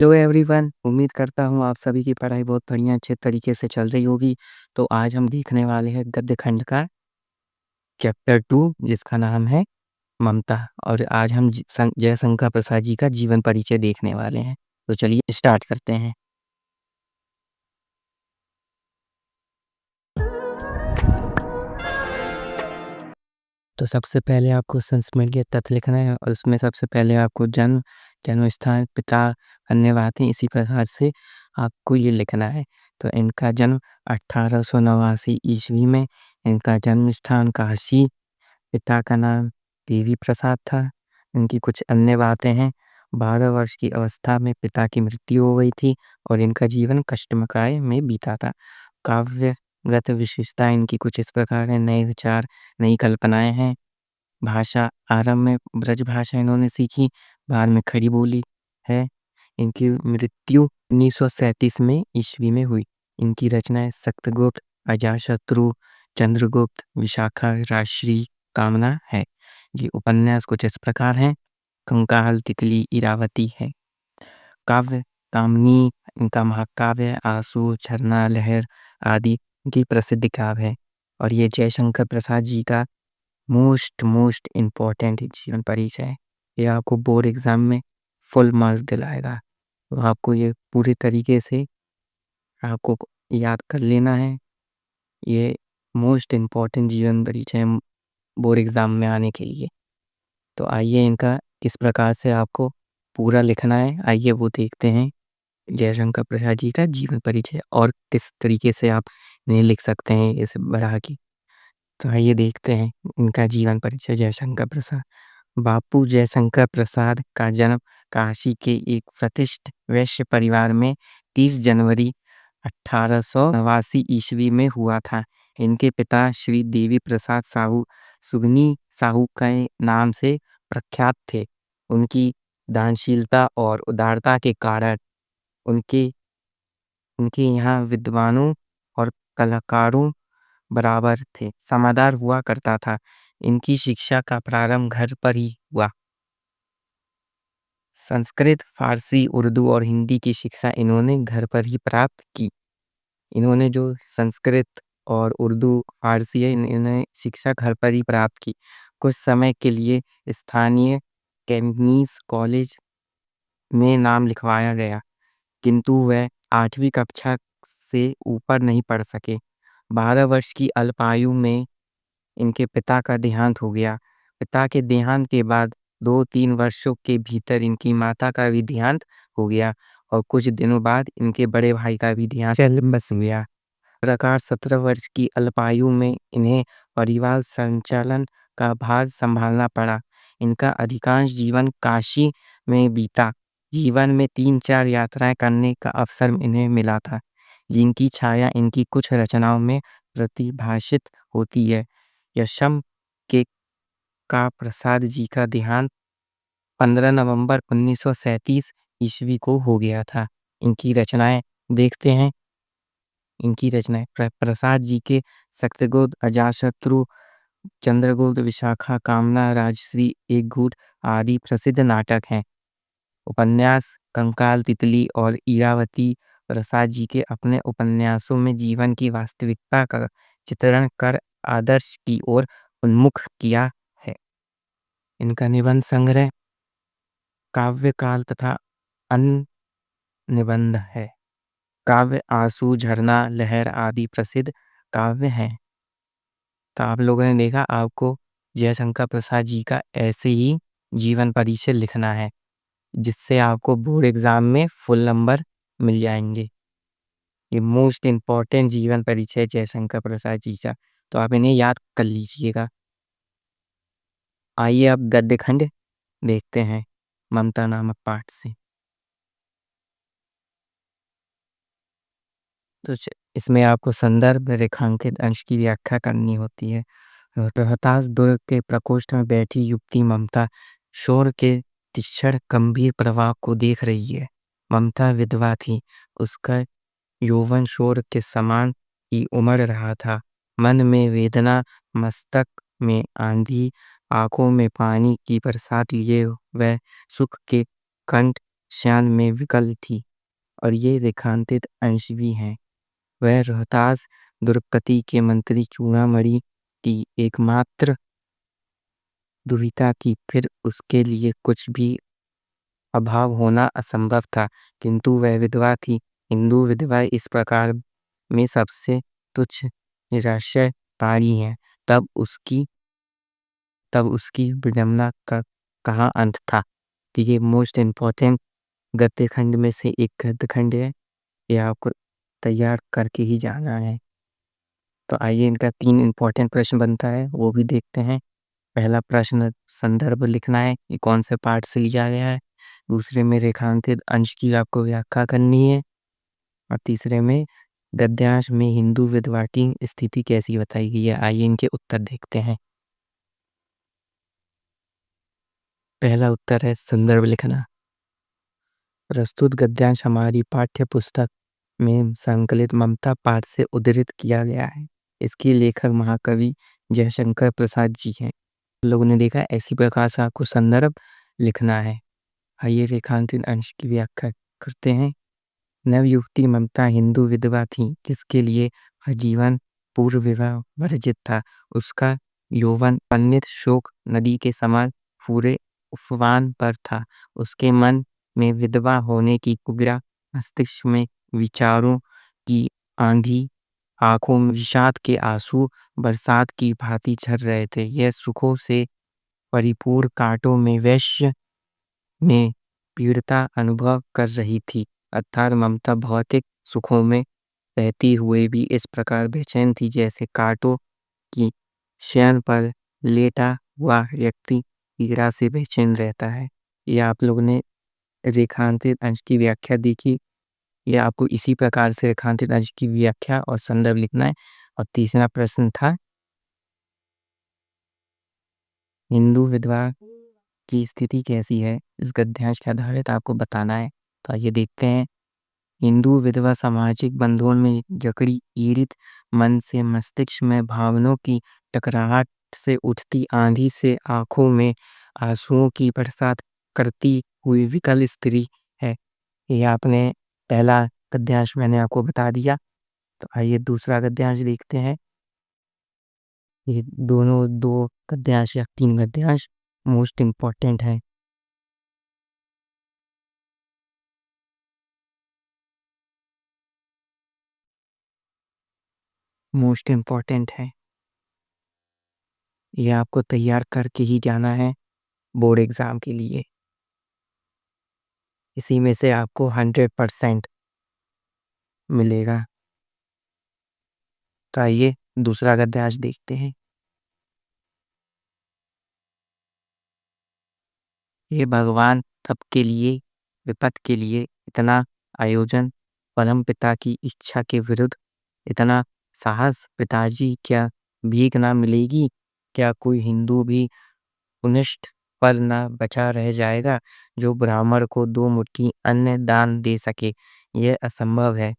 Hello everyone, उम्मीद करता हूँ आप सभी की पढ़ाई बहुत बढ़िया अच्छे तरीके से चल रही होगी। तो आज हम देखने वाले हैं गद्य खंड का चैप्टर 2 जिसका नाम है ममता। और आज हम जयशंकर प्रसाद जी का जीवन परिचय देखने वाले हैं। तो चलिए स्टार्ट करते हैं। तो सबसे पहले आपको संस्मरणीय के तथ्य लिखना है और उसमें सबसे पहले आपको जन्म स्थान, पिता, अन्य बातें इसी प्रकार से आपको ये लिखना है। तो इनका जन्म 1889 ईस्वी में, इनका जन्म स्थान काशी, पिता का नाम देवी प्रसाद था। इनकी कुछ अन्य बातें हैं। 12 वर्ष की अवस्था में पिता की मृत्यु हो गई थी और इनका जीवन कष्टमय में बीता था। काव्यगत विशेषता इनकी कुछ इस प्रकार है। नए विचार, नई कल्पनाएं हैं। भाषा, आरंभ में ब्रज भाषा इन्होंने सीखी, बाद में खड़ी बोली है। इनकी मृत्यु 1937 में ईस्वी में हुई। इनकी रचनाएं सत्यगुप्त, अजातशत्रु, चंद्रगुप्त, विशाखा, राजश्री, कामना है। ये उपन्यास कुछ इस प्रकार हैं। कंकाल, तितली, इरावती है। काव्य, कामनी इनका महाकाव्य, आंसू, झरना, लहर आदि इनकी प्रसिद्ध काव्य है। और ये जयशंकर प्रसाद जी का मोस्ट इम्पॉर्टेंट जीवन परिचय है। ये आपको बोर्ड एग्जाम में फुल मार्क्स दिलाएगा। तो आपको ये पूरी तरीके से आपको याद कर लेना है। ये मोस्ट इम्पॉर्टेंट जीवन परिचय है बोर्ड एग्जाम में आने के लिए। तो आइए इनका किस प्रकार से आपको पूरा लिखना है, आइए वो देखते हैं। जयशंकर प्रसाद जी का जीवन परिचय और किस तरीके से आप इन्हें लिख सकते हैं इसे बढ़ा के। तो आइए देखते हैं इनका जीवन परिचय। जयशंकर प्रसाद, बापू जयशंकर प्रसाद का जन्म काशी के एक प्रतिष्ठित वैश्य परिवार में 30 जनवरी 1889 ईस्वी में हुआ था। इनके पिता श्री देवी प्रसाद साहू सुगनी साहू के नाम से प्रख्यात थे। उनकी दानशीलता और उदारता के कारण उनके उनके यहाँ विद्वानों और कलाकारों बराबर थे, समादर हुआ करता था। इनकी शिक्षा का प्रारंभ घर पर ही हुआ। संस्कृत, फारसी, उर्दू और हिंदी की शिक्षा इन्होंने घर पर ही प्राप्त की। इन्होंने जो संस्कृत और उर्दू, फारसी है, इन्होंने शिक्षा घर पर ही प्राप्त की। कुछ समय के लिए स्थानीय कैम्ब्रिज कॉलेज में नाम लिखवाया गया, किंतु वह 8वीं कक्षा से ऊपर नहीं पढ़ सके। 12 वर्ष की अल्पायु में इनके पिता का देहांत हो गया। पिता के देहांत के बाद 2-3 वर्षों के भीतर इनकी माता का भी देहांत हो गया और कुछ दिनों बाद इनके बड़े भाई का भी देहांत बस गया। प्रकार 17 वर्ष की अल्पायु में इन्हें परिवार संचालन का भार संभालना पड़ा। इनका अधिकांश जीवन काशी में बीता। जीवन में 3-4 यात्राएं करने का अवसर इन्हें मिला था, जिनकी छाया इनकी कुछ रचनाओं में प्रतिभाषित होती है। यशम के का प्रसाद जी का देहांत 15 नवंबर 1937 ईस्वी को हो गया था। इनकी रचनाएं देखते हैं। इनकी रचनाएं प्रसाद जी के सत्यगुप्त, अजातशत्रु, चंद्रगुप्त, विशाखा, कामना, राजश्री, एक गुट आदि प्रसिद्ध नाटक हैं। उपन्यास, कंकाल, तितली और इरावती प्रसाद जी के अपने उपन्यासों में जीवन की वास्तविकता का चित्रण कर आदर्श की ओर उन्मुख किया है। इनका निबंध संग्रह काव्य काल तथा अन्य निबंध है। काव्य, आंसू, झरना, लहर आदि प्रसिद्ध काव्य हैं। तो आप लोगों ने देखा, आपको जयशंकर प्रसाद जी का ऐसे ही जीवन परिचय लिखना है, जिससे आपको बोर्ड एग्जाम में फुल नंबर मिल जाएंगे। ये मोस्ट इम्पॉर्टेंट जीवन परिचय जयशंकर प्रसाद जी का, तो आप इन्हें याद कर लीजिएगा। आइए अब गद्य खंड देखते हैं ममता नामक पाठ से। तो इसमें आपको संदर्भ रेखांकित अंश की व्याख्या करनी होती है। रोहतास दुर्ग के प्रकोष्ठ में बैठी युवती ममता शोर के तीक्ष्ण गंभीर प्रवाह को देख रही है। ममता विधवा थी। उसका यौवन शोर के समान ही उमड़ रहा था। मन में वेदना, मस्तक में आंधी, आंखों में पानी की बरसात लिए वह सुख के कंठ श्यान में विकल थी और ये रेखांकित अंश भी हैं। वह रोहतास द्रुपदी के मंत्री चूड़ामणि की एकमात्र दुहिता थी। फिर उसके लिए कुछ भी अभाव होना असंभव था, किंतु वह विधवा थी। हिंदू विधवा इस प्रकार में सबसे तुच्छ निराश्रयकारी हैं। तब उसकी विडंबना का कहाँ अंत था। तो ये मोस्ट इम्पोर्टेंट गद्य खंड में से एक गद्य खंड है। ये आपको तैयार करके ही जाना है। तो आइए इनका 3 इम्पोर्टेंट प्रश्न बनता है, वो भी देखते हैं। पहला प्रश्न संदर्भ लिखना है, ये कौन से पाठ से लिया गया है। दूसरे में रेखांकित अंश की आपको व्याख्या करनी है और तीसरे में गद्यांश में हिंदू विधवा की स्थिति कैसी बताई गई है। आइए इनके उत्तर देखते हैं। पहला उत्तर है संदर्भ लिखना। प्रस्तुत गद्यांश हमारी पाठ्य पुस्तक में संकलित ममता पाठ से उद्धृत किया गया है। इसके लेखक महाकवि जयशंकर प्रसाद जी हैं। लोगों ने देखा ऐसी प्रकार से आपको संदर्भ लिखना है। आइए रेखांकित अंश की व्याख्या करते हैं। नवयुवती ममता हिंदू विधवा थी जिसके लिए आजीवन पूर्व विवाह वर्जित था। उसका यौवन पन्नित शोक नदी के समान पूरे उफान पर था। उसके मन में विधवा होने की कुबरा, मस्तिष्क में विचारों की आंधी, आंखों में विषाद के आंसू बरसात की भांति झर रहे थे। यह सुखों से परिपूर्ण कांटों में वैश्य में पीड़िता अनुभव कर रही थी। अर्थात ममता भौतिक सुखों में रहती हुए भी इस प्रकार बेचैन थी जैसे कांटों की शयन पर लेटा हुआ व्यक्ति पीड़ा से बेचैन रहता है। ये आप लोगों ने रेखांकित अंश की व्याख्या देखी। ये आपको इसी प्रकार से रेखांकित अंश की व्याख्या और संदर्भ लिखना है। और तीसरा प्रश्न था हिंदू विधवा की स्थिति कैसी है, इस गद्यांश के आधारित आपको बताना है। तो आइए देखते हैं। हिंदू विधवा सामाजिक बंधन में जकड़ी पीड़ित मन से मस्तिष्क में भावनाओं की टकराहट से उठती आंधी से आंखों में आंसुओं की बरसात करती हुई विकल स्त्री है। ये आपने पहला गद्यांश मैंने आपको बता दिया। तो आइए दूसरा गद्यांश देखते हैं। ये दोनों 2 गद्यांश या 3 गद्यांश मोस्ट इम्पोर्टेंट है। मोस्ट इम्पोर्टेंट है। ये आपको तैयार करके ही जाना है बोर्ड एग्जाम के लिए। इसी में से आपको 100% मिलेगा। तो आइए दूसरा गद्यांश देखते हैं। ये भगवान सबके लिए विपत के लिए इतना आयोजन, परम पिता की इच्छा के विरुद्ध इतना साहस, पिताजी क्या भीख ना मिलेगी। क्या कोई हिंदू भी पुनिष्ठ पर न बचा रह जाएगा जो ब्राह्मण को 2 मुट्ठी अन्न दान दे सके। यह असंभव है।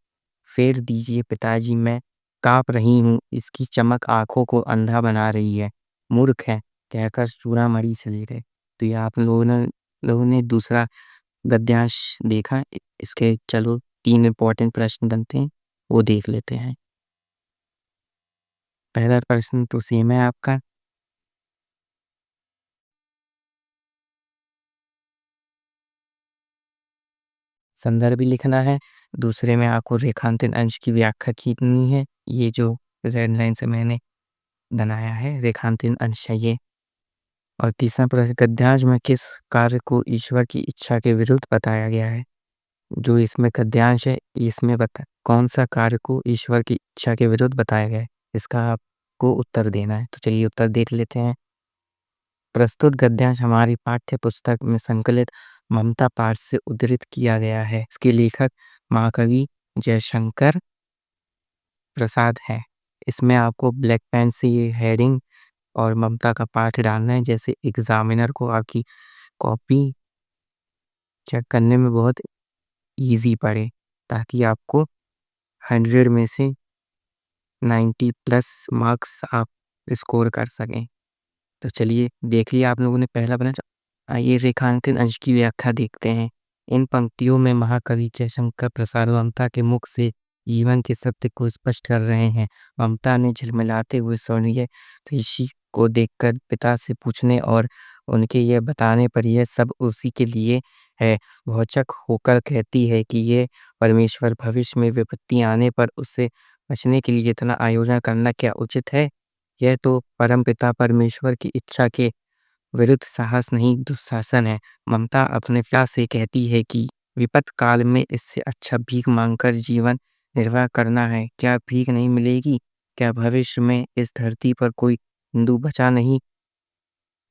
फेर दीजिए पिताजी, मैं काँप रही हूँ। इसकी चमक आंखों को अंधा बना रही है। मूर्ख है, कहकर चूड़ामणि चले गए। तो ये आप लोगों ने दूसरा गद्यांश देखा। इसके चलो 3 इम्पोर्टेंट प्रश्न बनते हैं, वो देख लेते हैं। पहला प्रश्न तो सेम है आपका। संदर्भ भी लिखना है। दूसरे में आपको रेखांकित अंश की व्याख्या खींचनी है। ये जो रेड लाइन से मैंने बनाया है रेखांकित अंश है ये। और तीसरा प्रश्न गद्यांश में किस कार्य को ईश्वर की इच्छा के विरुद्ध बताया गया है। जो इसमें गद्यांश है इसमें बता कौन सा कार्य को ईश्वर की इच्छा के विरुद्ध बताया गया है, इसका आपको उत्तर देना है। तो चलिए उत्तर देख लेते हैं। प्रस्तुत गद्यांश हमारी पाठ्य पुस्तक में संकलित ममता पाठ से उद्धृत किया गया है। इसके लेखक महाकवि जयशंकर प्रसाद है। इसमें आपको ब्लैक पेन से ये हेडिंग और ममता का पाठ डालना है, जैसे एग्जामिनर को आपकी कॉपी चेक करने में बहुत इजी पड़े, ताकि आपको 100 में से 90 प्लस मार्क्स आप स्कोर कर सकें। तो चलिए देख लिया आप लोगों ने पहला प्रश्न। आइए रेखांकित अंश की व्याख्या देखते हैं। इन पंक्तियों में महाकवि जयशंकर प्रसाद ममता के मुख से जीवन के सत्य को स्पष्ट कर रहे हैं। ममता ने झिलमिलाते हुए स्वर्गीय ऋषि को देखकर पिता से पूछने और उनके ये बताने पर यह सब उसी के लिए है। भौचक होकर कहती है कि ये परमेश्वर भविष्य में विपत्ति आने पर उससे बचने के लिए इतना आयोजन करना क्या उचित है? यह तो परमपिता परमेश्वर की इच्छा के विरुद्ध साहस नहीं दुशासन है। ममता अपने पिता से कहती है कि विपत काल में इससे अच्छा भीख मांगकर जीवन निर्वाह करना है। क्या भीख नहीं मिलेगी? क्या भविष्य में इस धरती पर कोई हिंदू बचा नहीं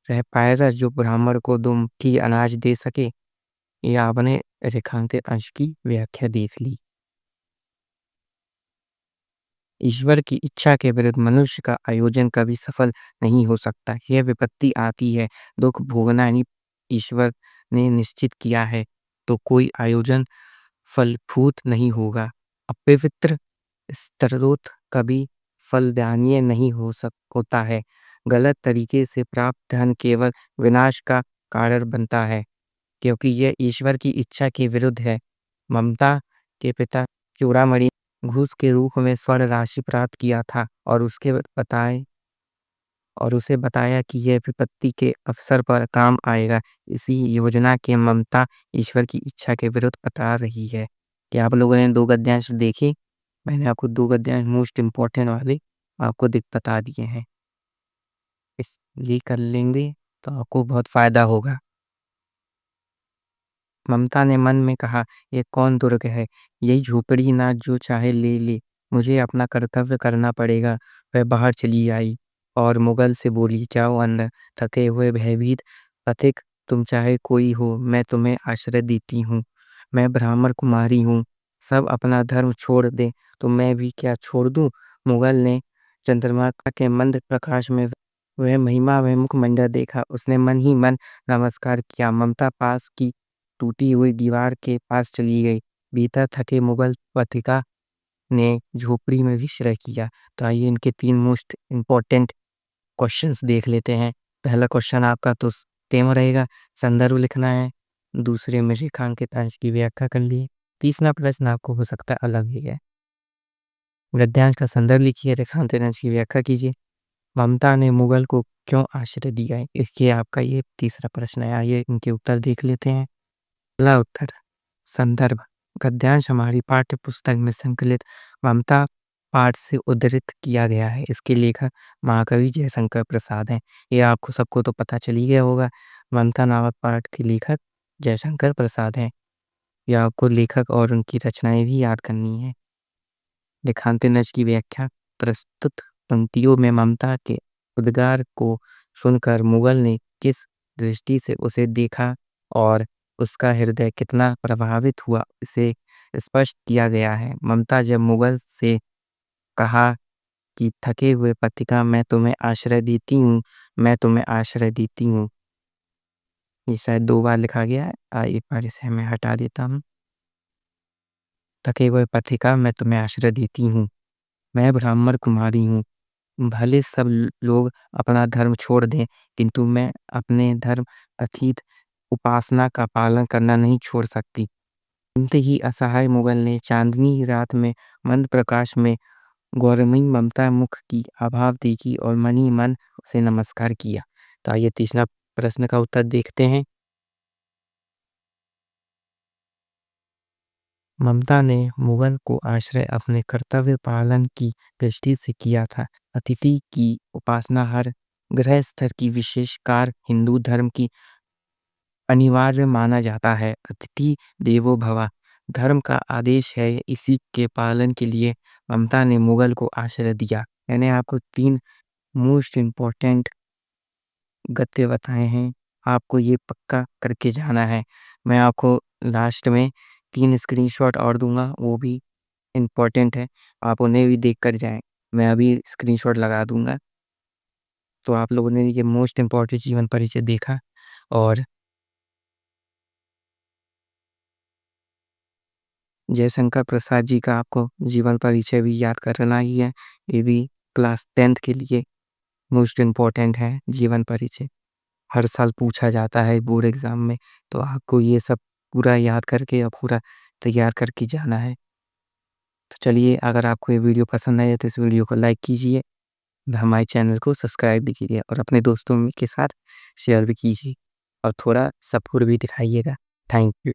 रह पाएगा जो ब्राह्मण को 2 मुट्ठी अनाज दे सके? ये आपने रेखांकित अंश की व्याख्या देख ली। ईश्वर की इच्छा के विरुद्ध मनुष्य का आयोजन कभी सफल नहीं हो सकता। यह विपत्ति आती है, दुख भोगना ही ईश्वर ने निश्चित किया है, तो कोई आयोजन फलभूत नहीं होगा। अपवित्र स्त्रोत कभी फलदायी नहीं होता है। गलत तरीके से प्राप्त धन केवल विनाश का कारण बनता है, क्योंकि यह ईश्वर की इच्छा के विरुद्ध है। ममता के पिता चूड़ामणि घूस के रूप में स्वर्ण राशि प्राप्त किया था और उसे बताया कि यह विपत्ति के अवसर पर काम आएगा। इसी योजना के ममता ईश्वर की इच्छा के विरुद्ध बता रही है। क्या आप लोगों ने 2 गद्यांश देखे? मैंने आपको 2 गद्यांश मोस्ट इम्पोर्टेंट वाले आपको बता दिए हैं। ये कर लेंगे तो आपको बहुत फायदा होगा। ममता ने मन में कहा, ये कौन दुर्ग है? यही झोपड़ी ना, जो चाहे ले ले, मुझे अपना कर्तव्य करना पड़ेगा। वह बाहर चली आई और मुगल से बोली, जाओ अंदर। थके हुए भयभीत पथिक, तुम चाहे कोई हो, मैं तुम्हें आश्रय देती हूँ। मैं ब्राह्मण कुमारी हूँ, सब अपना धर्म छोड़ दे तो मैं भी क्या छोड़ दूँ? मुगल ने चंद्रमा के मंद प्रकाश में वह महिमा वह मुखमंडल देखा। उसने मन ही मन नमस्कार किया। ममता पास की टूटी हुई दीवार के पास चली गई। भीतर थके मुगल पथिका ने झोपड़ी में विश्राम किया। तो आइए इनके 3 मोस्ट इम्पोर्टेंट क्वेश्चंस देख लेते हैं। पहला क्वेश्चन आपका तो सेम रहेगा, संदर्भ लिखना है। दूसरे में रेखांकित अंश की व्याख्या कर ली। तीसरा प्रश्न आपको हो सकता है अलग ही है। गद्यांश का संदर्भ लिखिए, रेखांकित अंश की व्याख्या कीजिए। ममता ने मुगल को क्यों आश्रय दिया है? इसलिए आपका ये तीसरा प्रश्न है। आइए इनके उत्तर देख लेते हैं। पहला उत्तर, संदर्भ। गद्यांश हमारी पाठ्य पुस्तक में संकलित ममता पाठ से उद्धृत किया गया है। इसके लेखक महाकवि जयशंकर प्रसाद हैं। ये आपको सबको तो पता चल ही गया होगा। ममता नामक पाठ के लेखक जयशंकर प्रसाद हैं। यह आपको लेखक और उनकी रचनाएं भी याद करनी है। रेखांकित अंश की व्याख्या। प्रस्तुत पंक्तियों में ममता के उद्गार को सुनकर मुगल ने किस दृष्टि से उसे देखा और उसका हृदय कितना प्रभावित हुआ, इसे स्पष्ट किया गया है। ममता जब मुगल से कहा कि थके हुए पथिका, मैं तुम्हें आश्रय देती हूँ, मैं तुम्हें आश्रय देती हूँ, ये शायद 2 बार लिखा गया है। एक बार इसे मैं हटा देता हूँ। थके हुए पथिका, मैं तुम्हें आश्रय देती हूँ, मैं ब्राह्मण कुमारी हूँ। भले सब लोग अपना धर्म छोड़ दें, किंतु मैं अपने धर्म अतीत उपासना का पालन करना नहीं छोड़ सकती। सुनते ही असहाय मुगल ने चांदनी रात में मंद प्रकाश में गौरमयी ममता मुख की आभाव देखी और मन ही मन उसे नमस्कार किया। तो आइए तीसरा प्रश्न का उत्तर देखते हैं। ममता ने मुगल को आश्रय अपने कर्तव्य पालन की दृष्टि से किया था। अतिथि की उपासना हर गृहस्थ की विशेष कार्य हिंदू धर्म की अनिवार्य माना जाता है। अतिथि देवो भव धर्म का आदेश है। इसी के पालन के लिए ममता ने मुगल को आश्रय दिया। मैंने आपको 3 मोस्ट इम्पोर्टेंट गद्य बताए हैं, आपको ये पक्का करके जाना है। मैं आपको लास्ट में 3 स्क्रीनशॉट और दूंगा, वो भी इम्पोर्टेंट है, आप उन्हें भी देख कर जाएं। मैं अभी स्क्रीनशॉट लगा दूंगा। तो आप लोगों ने ये मोस्ट इम्पोर्टेंट जीवन परिचय देखा और जयशंकर प्रसाद जी का आपको जीवन परिचय भी याद करना ही है। ये भी क्लास 10th के लिए मोस्ट इम्पोर्टेंट है जीवन परिचय। हर साल पूछा जाता है बोर्ड एग्जाम में, तो आपको ये सब पूरा याद करके और पूरा तैयार करके जाना है। तो चलिए, अगर आपको ये वीडियो पसंद आया तो इस वीडियो को लाइक कीजिए, हमारे चैनल को सब्सक्राइब भी कीजिए और अपने दोस्तों के साथ शेयर भी कीजिए और थोड़ा सपोर्ट भी दिखाइएगा। Thank you.